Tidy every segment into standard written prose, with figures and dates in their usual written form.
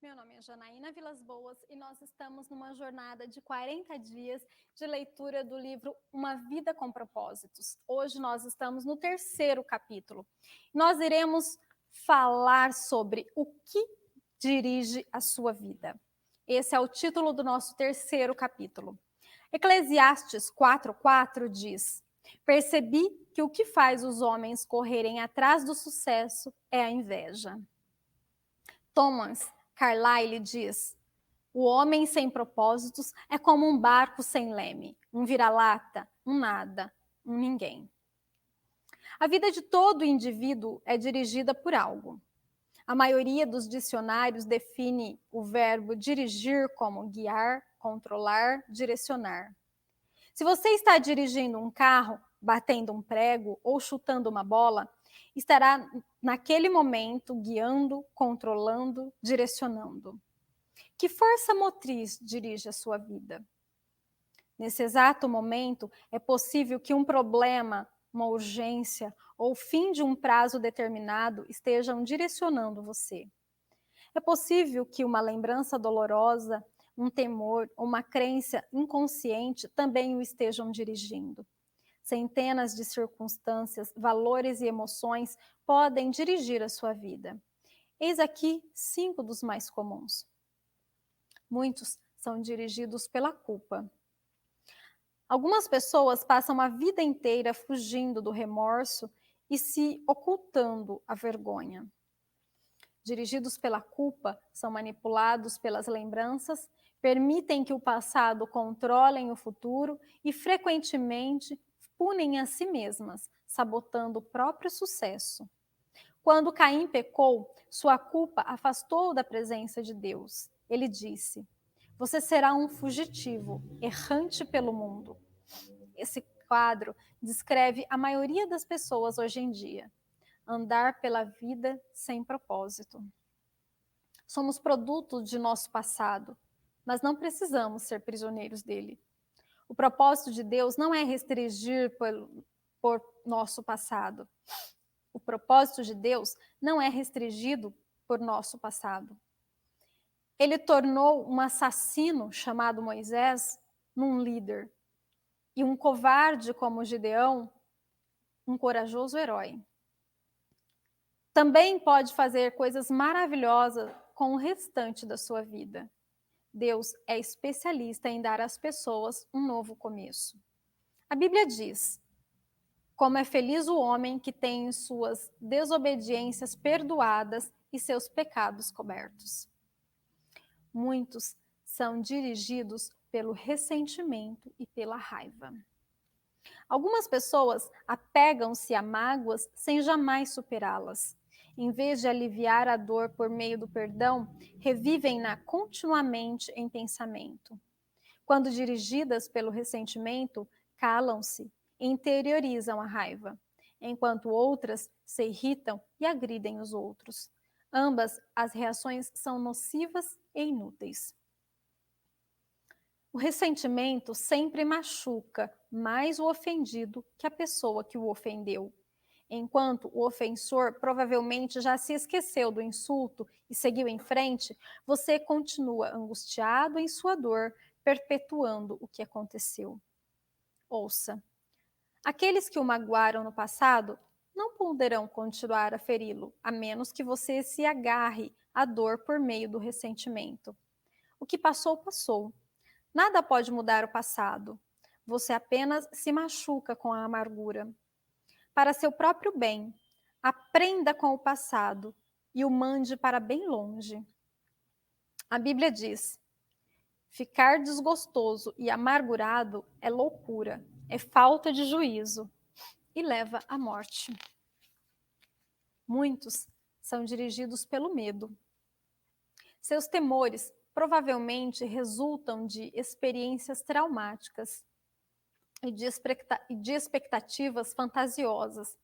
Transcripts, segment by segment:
Meu nome é Janaína Vilas Boas e nós estamos numa jornada de 40 dias de leitura do livro Uma Vida com Propósitos. Hoje nós estamos no 3º capítulo. Nós iremos falar sobre o que dirige a sua vida. Esse é o título do nosso 3º capítulo. Eclesiastes 4:4 diz: "Percebi que o que faz os homens correrem atrás do sucesso é a inveja." Thomas Carlyle diz: "O homem sem propósitos é como um barco sem leme, um vira-lata, um nada, um ninguém." A vida de todo indivíduo é dirigida por algo. A maioria dos dicionários define o verbo dirigir como guiar, controlar, direcionar. Se você está dirigindo um carro, batendo um prego ou chutando uma bola, estará naquele momento guiando, controlando, direcionando. Que força motriz dirige a sua vida? Nesse exato momento, é possível que um problema, uma urgência ou o fim de um prazo determinado estejam direcionando você. É possível que uma lembrança dolorosa, um temor ou uma crença inconsciente também o estejam dirigindo. Centenas de circunstâncias, valores e emoções podem dirigir a sua vida. Eis aqui 5 dos mais comuns. Muitos são dirigidos pela culpa. Algumas pessoas passam a vida inteira fugindo do remorso e se ocultando a vergonha. Dirigidos pela culpa, são manipulados pelas lembranças, permitem que o passado controlem o futuro e frequentemente punem a si mesmas, sabotando o próprio sucesso. Quando Caim pecou, sua culpa afastou da presença de Deus. Ele disse: "Você será um fugitivo, errante pelo mundo." Esse quadro descreve a maioria das pessoas hoje em dia. Andar pela vida sem propósito. Somos produto de nosso passado, mas não precisamos ser prisioneiros dele. O propósito de Deus não é restringir por nosso passado. O propósito de Deus não é restringido por nosso passado. Ele tornou um assassino chamado Moisés num líder e um covarde como Gideão um corajoso herói. Também pode fazer coisas maravilhosas com o restante da sua vida. Deus é especialista em dar às pessoas um novo começo. A Bíblia diz: "Como é feliz o homem que tem suas desobediências perdoadas e seus pecados cobertos." Muitos são dirigidos pelo ressentimento e pela raiva. Algumas pessoas apegam-se a mágoas sem jamais superá-las. Em vez de aliviar a dor por meio do perdão, revivem-na continuamente em pensamento. Quando dirigidas pelo ressentimento, calam-se e interiorizam a raiva, enquanto outras se irritam e agridem os outros. Ambas as reações são nocivas e inúteis. O ressentimento sempre machuca mais o ofendido que a pessoa que o ofendeu. Enquanto o ofensor provavelmente já se esqueceu do insulto e seguiu em frente, você continua angustiado em sua dor, perpetuando o que aconteceu. Ouça: aqueles que o magoaram no passado não poderão continuar a feri-lo, a menos que você se agarre à dor por meio do ressentimento. O que passou, passou. Nada pode mudar o passado. Você apenas se machuca com a amargura. Para seu próprio bem, aprenda com o passado e o mande para bem longe. A Bíblia diz: "Ficar desgostoso e amargurado é loucura, é falta de juízo e leva à morte." Muitos são dirigidos pelo medo. Seus temores provavelmente resultam de experiências traumáticas e de expectativas fantasiosas,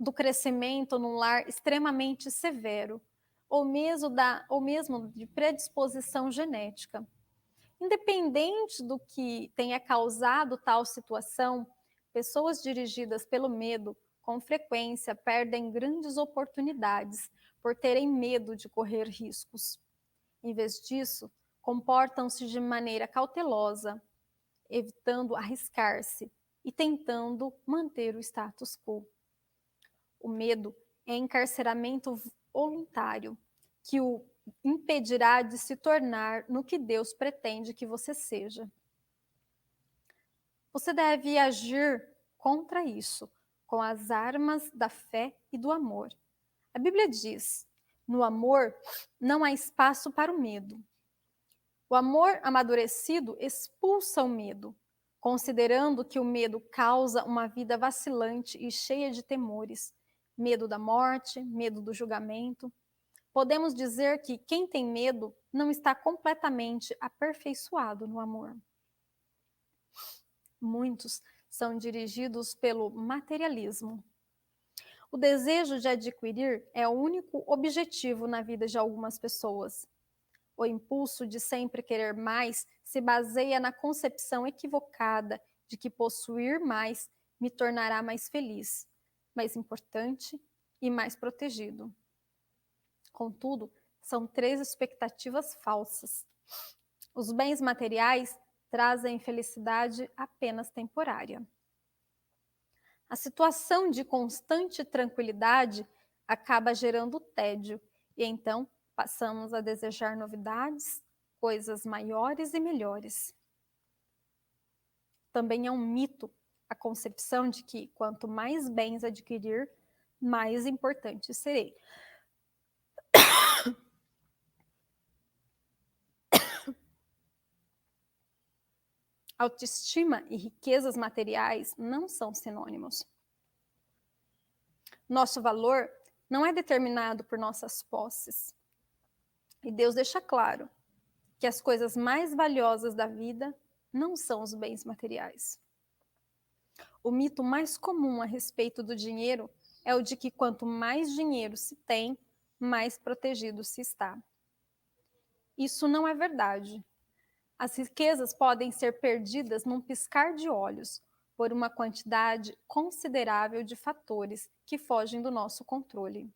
do crescimento num lar extremamente severo, ou mesmo de predisposição genética. Independente do que tenha causado tal situação, pessoas dirigidas pelo medo com frequência perdem grandes oportunidades por terem medo de correr riscos. Em vez disso, comportam-se de maneira cautelosa, evitando arriscar-se e tentando manter o status quo. O medo é encarceramento voluntário, que o impedirá de se tornar no que Deus pretende que você seja. Você deve agir contra isso, com as armas da fé e do amor. A Bíblia diz: no amor não há espaço para o medo. O amor amadurecido expulsa o medo, considerando que o medo causa uma vida vacilante e cheia de temores, medo da morte, medo do julgamento. Podemos dizer que quem tem medo não está completamente aperfeiçoado no amor. Muitos são dirigidos pelo materialismo. O desejo de adquirir é o único objetivo na vida de algumas pessoas. O impulso de sempre querer mais se baseia na concepção equivocada de que possuir mais me tornará mais feliz, mais importante e mais protegido. Contudo, são 3 expectativas falsas. Os bens materiais trazem felicidade apenas temporária. A situação de constante tranquilidade acaba gerando tédio, e então passamos a desejar novidades, coisas maiores e melhores. Também é um mito a concepção de que quanto mais bens adquirir, mais importante serei. Autoestima e riquezas materiais não são sinônimos. Nosso valor não é determinado por nossas posses. E Deus deixa claro que as coisas mais valiosas da vida não são os bens materiais. O mito mais comum a respeito do dinheiro é o de que quanto mais dinheiro se tem, mais protegido se está. Isso não é verdade. As riquezas podem ser perdidas num piscar de olhos, por uma quantidade considerável de fatores que fogem do nosso controle.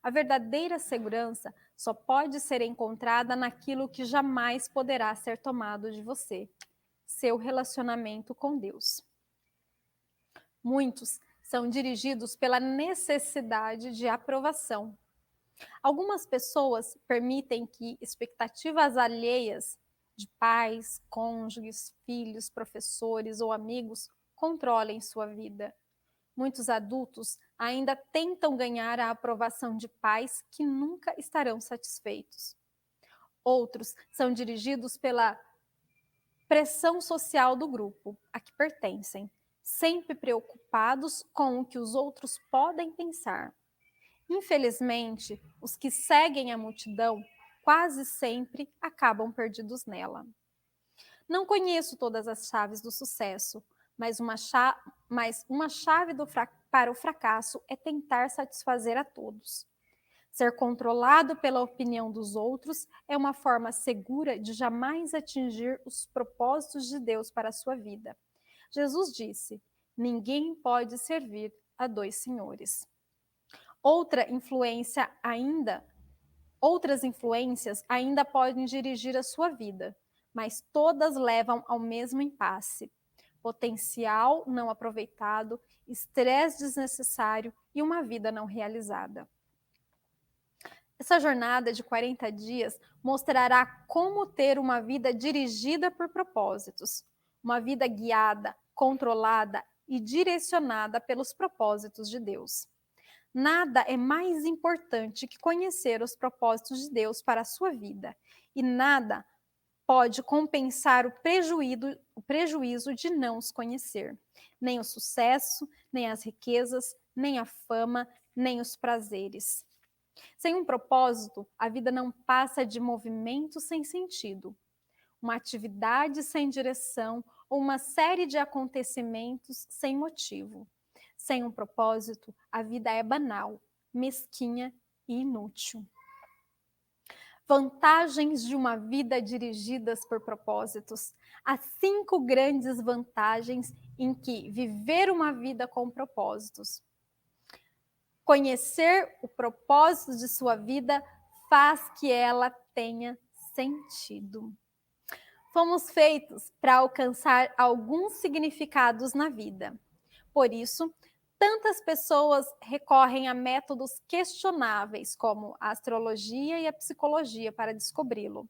A verdadeira segurança só pode ser encontrada naquilo que jamais poderá ser tomado de você: seu relacionamento com Deus. Muitos são dirigidos pela necessidade de aprovação. Algumas pessoas permitem que expectativas alheias de pais, cônjuges, filhos, professores ou amigos controlem sua vida. Muitos adultos ainda tentam ganhar a aprovação de pais que nunca estarão satisfeitos. Outros são dirigidos pela pressão social do grupo a que pertencem, sempre preocupados com o que os outros podem pensar. Infelizmente, os que seguem a multidão quase sempre acabam perdidos nela. Não conheço todas as chaves do sucesso, mas uma chave para o fracasso é tentar satisfazer a todos. Ser controlado pela opinião dos outros é uma forma segura de jamais atingir os propósitos de Deus para a sua vida. Jesus disse: ninguém pode servir a 2 senhores. Outras influências ainda podem dirigir a sua vida, mas todas levam ao mesmo impasse: potencial não aproveitado, estresse desnecessário e uma vida não realizada. Essa jornada de 40 dias mostrará como ter uma vida dirigida por propósitos, uma vida guiada, controlada e direcionada pelos propósitos de Deus. Nada é mais importante que conhecer os propósitos de Deus para a sua vida, e nada pode compensar o prejuízo de não os conhecer. Nem o sucesso, nem as riquezas, nem a fama, nem os prazeres. Sem um propósito, a vida não passa de movimento sem sentido, uma atividade sem direção ou uma série de acontecimentos sem motivo. Sem um propósito, a vida é banal, mesquinha e inútil. Vantagens de uma vida dirigidas por propósitos. Há 5 grandes vantagens em que viver uma vida com propósitos. Conhecer o propósito de sua vida faz que ela tenha sentido. Fomos feitos para alcançar alguns significados na vida. Por isso, tantas pessoas recorrem a métodos questionáveis, como a astrologia e a psicologia, para descobri-lo.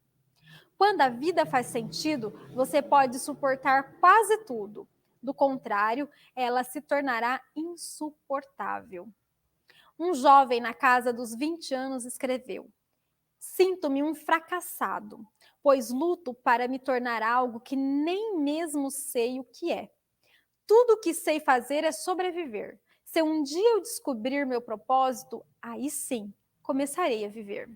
Quando a vida faz sentido, você pode suportar quase tudo. Do contrário, ela se tornará insuportável. Um jovem na casa dos 20 anos escreveu: Sinto-me um fracassado, pois luto para me tornar algo que nem mesmo sei o que é. Tudo o que sei fazer é sobreviver. Se um dia eu descobrir meu propósito, aí sim começarei a viver.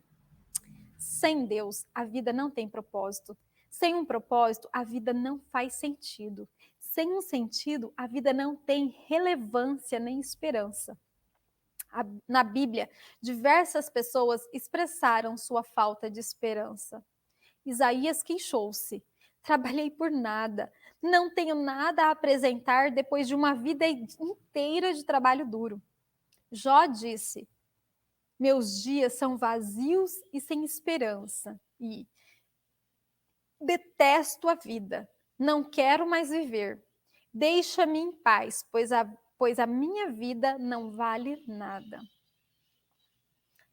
Sem Deus, a vida não tem propósito. Sem um propósito, a vida não faz sentido. Sem um sentido, a vida não tem relevância nem esperança. Na Bíblia, diversas pessoas expressaram sua falta de esperança. Isaías queixou-se: Trabalhei por nada, não tenho nada a apresentar depois de uma vida inteira de trabalho duro. Jó disse: Meus dias são vazios e sem esperança, e detesto a vida, não quero mais viver. Deixa-me em paz, pois a minha vida não vale nada.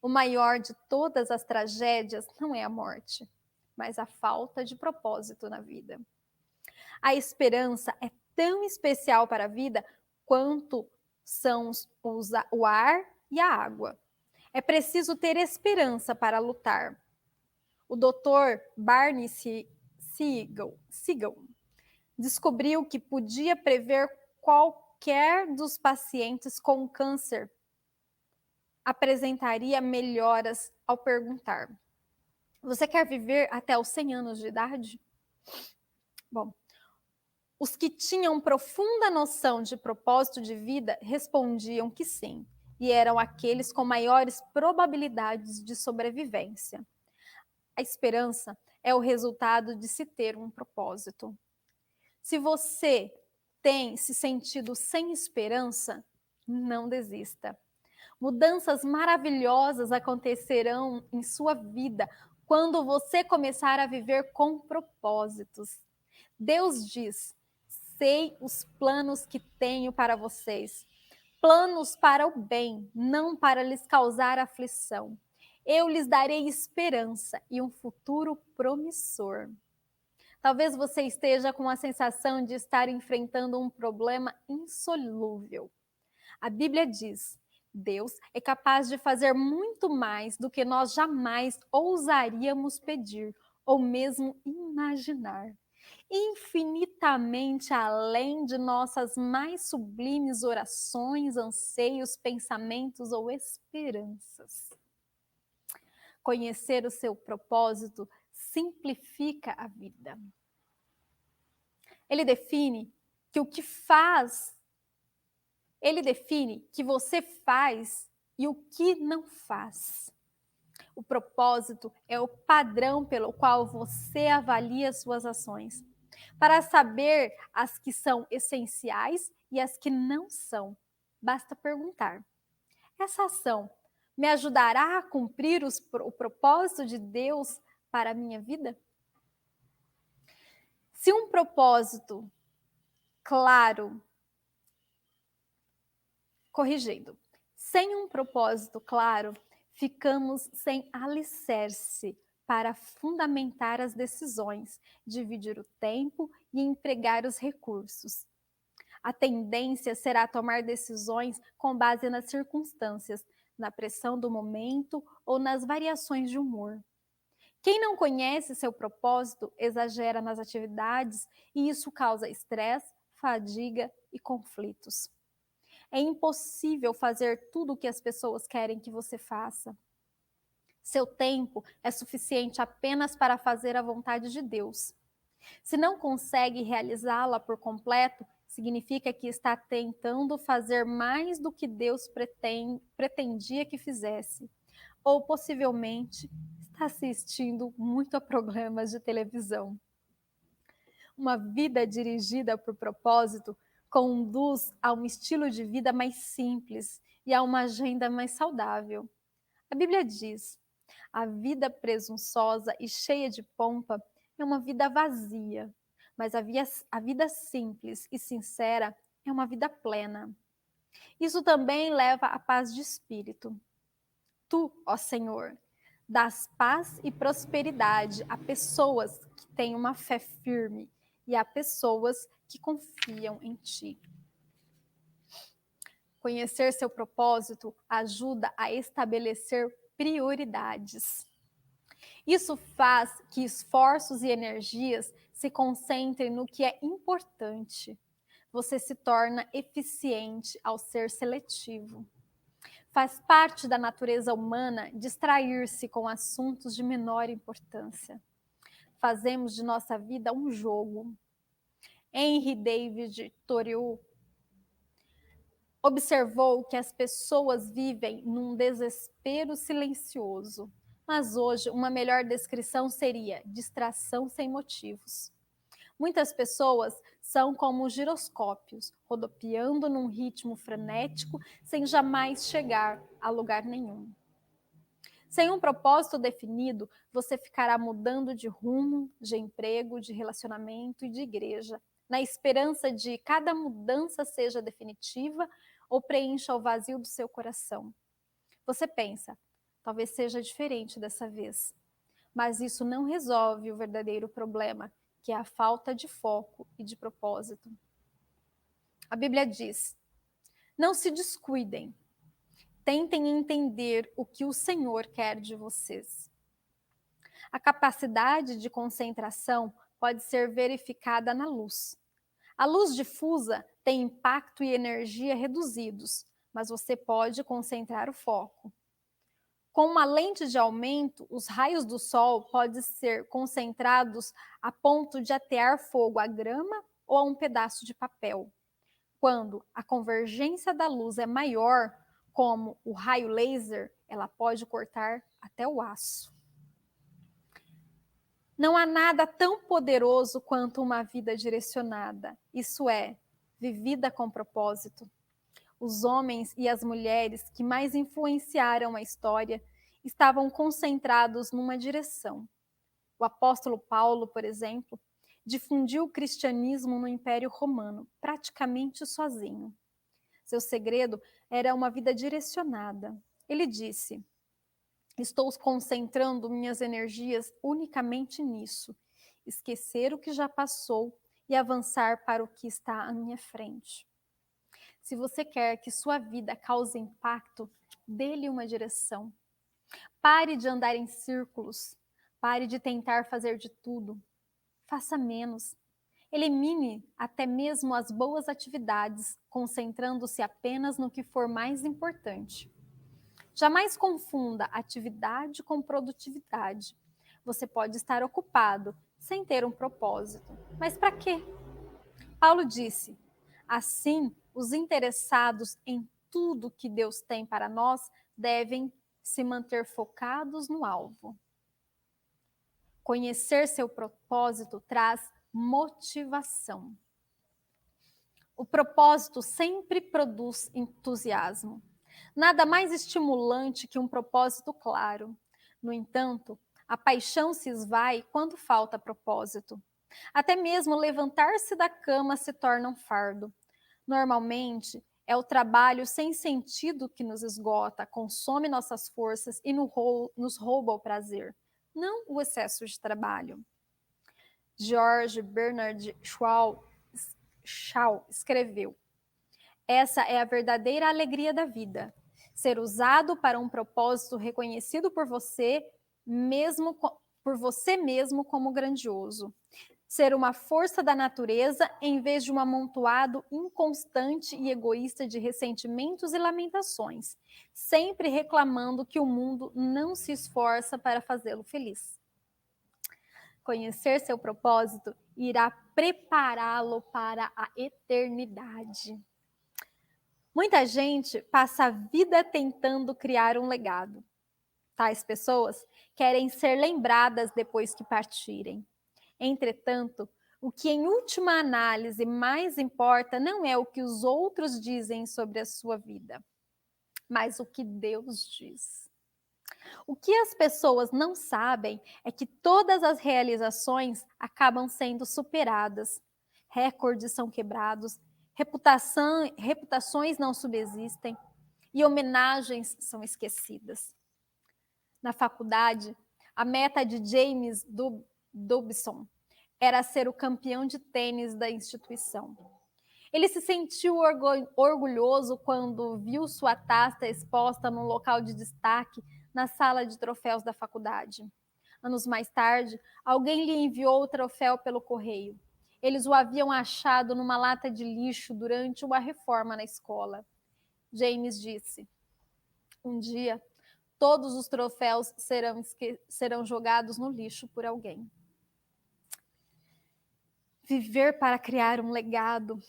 O maior de todas as tragédias não é a morte, mas a falta de propósito na vida. A esperança é tão especial para a vida quanto são o ar e a água. É preciso ter esperança para lutar. O Dr. Barney Siegel descobriu que podia prever qualquer dos pacientes com câncer apresentaria melhoras ao perguntar: Você quer viver até os 100 anos de idade? Bom, os que tinham profunda noção de propósito de vida respondiam que sim, e eram aqueles com maiores probabilidades de sobrevivência. A esperança é o resultado de se ter um propósito. Se você tem se sentido sem esperança, não desista. Mudanças maravilhosas acontecerão em sua vida quando você começar a viver com propósitos. Deus diz: sei os planos que tenho para vocês, planos para o bem, não para lhes causar aflição. Eu lhes darei esperança e um futuro promissor. Talvez você esteja com a sensação de estar enfrentando um problema insolúvel. A Bíblia diz: Deus é capaz de fazer muito mais do que nós jamais ousaríamos pedir ou mesmo imaginar. Infinitamente além de nossas mais sublimes orações, anseios, pensamentos ou esperanças. Conhecer o seu propósito simplifica a vida. Ele define que você faz e o que não faz. O propósito é o padrão pelo qual você avalia suas ações, para saber as que são essenciais e as que não são. Basta perguntar: essa ação me ajudará a cumprir o propósito de Deus para a minha vida? Se um propósito claro, corrigindo, sem um propósito claro, ficamos sem alicerce para fundamentar as decisões, dividir o tempo e empregar os recursos. A tendência será tomar decisões com base nas circunstâncias, na pressão do momento ou nas variações de humor. Quem não conhece seu propósito exagera nas atividades e isso causa estresse, fadiga e conflitos. É impossível fazer tudo o que as pessoas querem que você faça. Seu tempo é suficiente apenas para fazer a vontade de Deus. Se não consegue realizá-la por completo, significa que está tentando fazer mais do que Deus pretendia que fizesse. Ou possivelmente está assistindo muito a programas de televisão. Uma vida dirigida por propósito conduz a um estilo de vida mais simples e a uma agenda mais saudável. A Bíblia diz: A vida presunçosa e cheia de pompa é uma vida vazia, mas a vida simples e sincera é uma vida plena. Isso também leva à paz de espírito. Tu, ó Senhor, dás paz e prosperidade a pessoas que têm uma fé firme e a pessoas que confiam em ti. Conhecer seu propósito ajuda a estabelecer prioridades. Isso faz que esforços e energias se concentrem no que é importante. Você se torna eficiente ao ser seletivo. Faz parte da natureza humana distrair-se com assuntos de menor importância. Fazemos de nossa vida um jogo. Henry David Thoreau observou que as pessoas vivem num desespero silencioso, mas hoje uma melhor descrição seria distração sem motivos. Muitas pessoas são como giroscópios, rodopiando num ritmo frenético sem jamais chegar a lugar nenhum. Sem um propósito definido, você ficará mudando de rumo, de emprego, de relacionamento e de igreja, na esperança de cada mudança seja definitiva ou preencha o vazio do seu coração. Você pensa, talvez seja diferente dessa vez, mas isso não resolve o verdadeiro problema, que é a falta de foco e de propósito. A Bíblia diz: não se descuidem, tentem entender o que o Senhor quer de vocês. A capacidade de concentração pode ser verificada na luz. A luz difusa tem impacto e energia reduzidos, mas você pode concentrar o foco. Com uma lente de aumento, os raios do sol podem ser concentrados a ponto de atear fogo à grama ou a um pedaço de papel. Quando a convergência da luz é maior, como o raio laser, ela pode cortar até o aço. Não há nada tão poderoso quanto uma vida direcionada, isso é, vivida com propósito. Os homens e as mulheres que mais influenciaram a história estavam concentrados numa direção. O apóstolo Paulo, por exemplo, difundiu o cristianismo no Império Romano, praticamente sozinho. Seu segredo era uma vida direcionada. Ele disse: estou concentrando minhas energias unicamente nisso, esquecer o que já passou e avançar para o que está à minha frente. Se você quer que sua vida cause impacto, dê-lhe uma direção. Pare de andar em círculos, pare de tentar fazer de tudo. Faça menos. Elimine até mesmo as boas atividades, concentrando-se apenas no que for mais importante. Jamais confunda atividade com produtividade. Você pode estar ocupado sem ter um propósito. Mas para quê? Paulo disse: assim, os interessados em tudo que Deus tem para nós devem se manter focados no alvo. Conhecer seu propósito traz motivação. O propósito sempre produz entusiasmo. Nada mais estimulante que um propósito claro. No entanto, a paixão se esvai quando falta propósito. Até mesmo levantar-se da cama se torna um fardo. Normalmente, é o trabalho sem sentido que nos esgota, consome nossas forças e nos rouba o prazer, não o excesso de trabalho. George Bernard Shaw escreveu: essa é a verdadeira alegria da vida, ser usado para um propósito reconhecido por você mesmo como grandioso. Ser uma força da natureza em vez de um amontoado inconstante e egoísta de ressentimentos e lamentações, sempre reclamando que o mundo não se esforça para fazê-lo feliz. Conhecer seu propósito irá prepará-lo para a eternidade. Muita gente passa a vida tentando criar um legado. Tais pessoas querem ser lembradas depois que partirem. Entretanto, o que em última análise mais importa não é o que os outros dizem sobre a sua vida, mas o que Deus diz. O que as pessoas não sabem é que todas as realizações acabam sendo superadas. Recordes são quebrados, reputações não subsistem e homenagens são esquecidas. Na faculdade, a meta de James Dobson era ser o campeão de tênis da instituição. Ele se sentiu orgulhoso quando viu sua taça exposta num local de destaque na sala de troféus da faculdade. Anos mais tarde, alguém lhe enviou o troféu pelo correio. Eles o haviam achado numa lata de lixo durante uma reforma na escola. James disse: um dia, todos os troféus serão jogados no lixo por alguém. Viver para criar um legado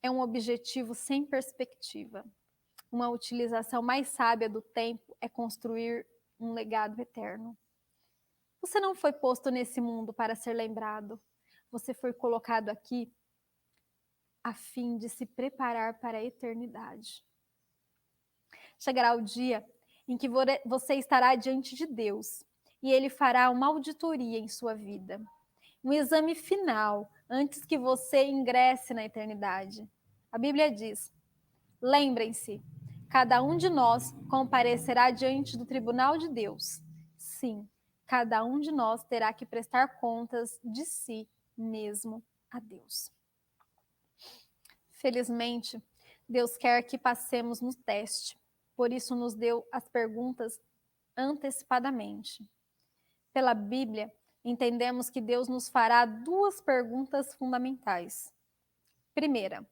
é um objetivo sem perspectiva. Uma utilização mais sábia do tempo é construir um legado eterno. Você não foi posto nesse mundo para ser lembrado. Você foi colocado aqui a fim de se preparar para a eternidade. Chegará o dia em que você estará diante de Deus e Ele fará uma auditoria em sua vida. Um exame final antes que você ingresse na eternidade. A Bíblia diz: lembrem-se, cada um de nós comparecerá diante do tribunal de Deus. Sim, cada um de nós terá que prestar contas de si mesmo a Deus. Felizmente, Deus quer que passemos no teste, por isso nos deu as perguntas antecipadamente. Pela Bíblia, entendemos que Deus nos fará duas perguntas fundamentais. Primeira,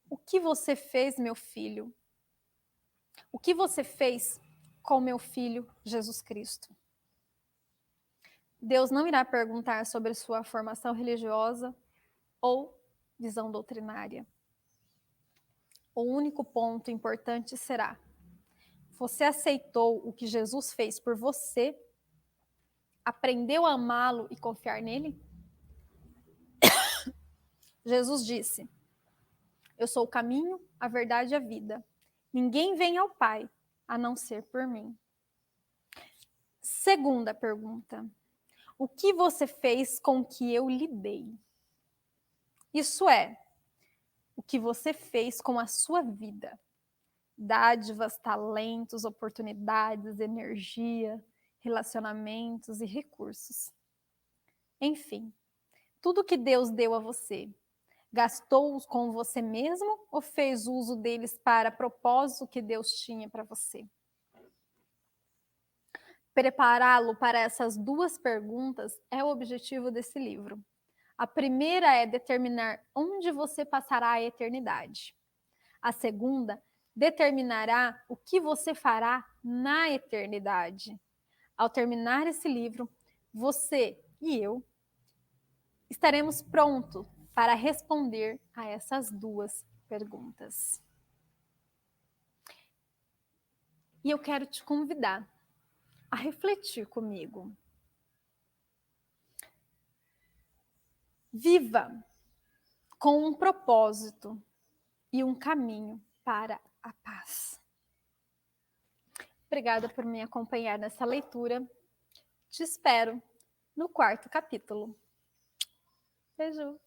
o que você fez, meu filho? O que você fez com meu filho, Jesus Cristo? Deus não irá perguntar sobre sua formação religiosa ou visão doutrinária. O único ponto importante será: você aceitou o que Jesus fez por você? Aprendeu a amá-lo e confiar nele? Jesus disse: eu sou o caminho, a verdade e a vida. Ninguém vem ao Pai a não ser por mim. Segunda pergunta: o que você fez com o que eu lhe dei? Isso é, o que você fez com a sua vida. Dádivas, talentos, oportunidades, energia, relacionamentos e recursos. Enfim, tudo que Deus deu a você, gastou-os com você mesmo ou fez uso deles para propósito que Deus tinha para você? Prepará-lo para essas duas perguntas é o objetivo desse livro. A primeira é determinar onde você passará a eternidade. A segunda determinará o que você fará na eternidade. Ao terminar esse livro, você e eu estaremos prontos para responder a essas duas perguntas. E eu quero te convidar a refletir comigo. Viva com um propósito e um caminho para a paz. Obrigada por me acompanhar nessa leitura. Te espero no 4º capítulo. Beijo!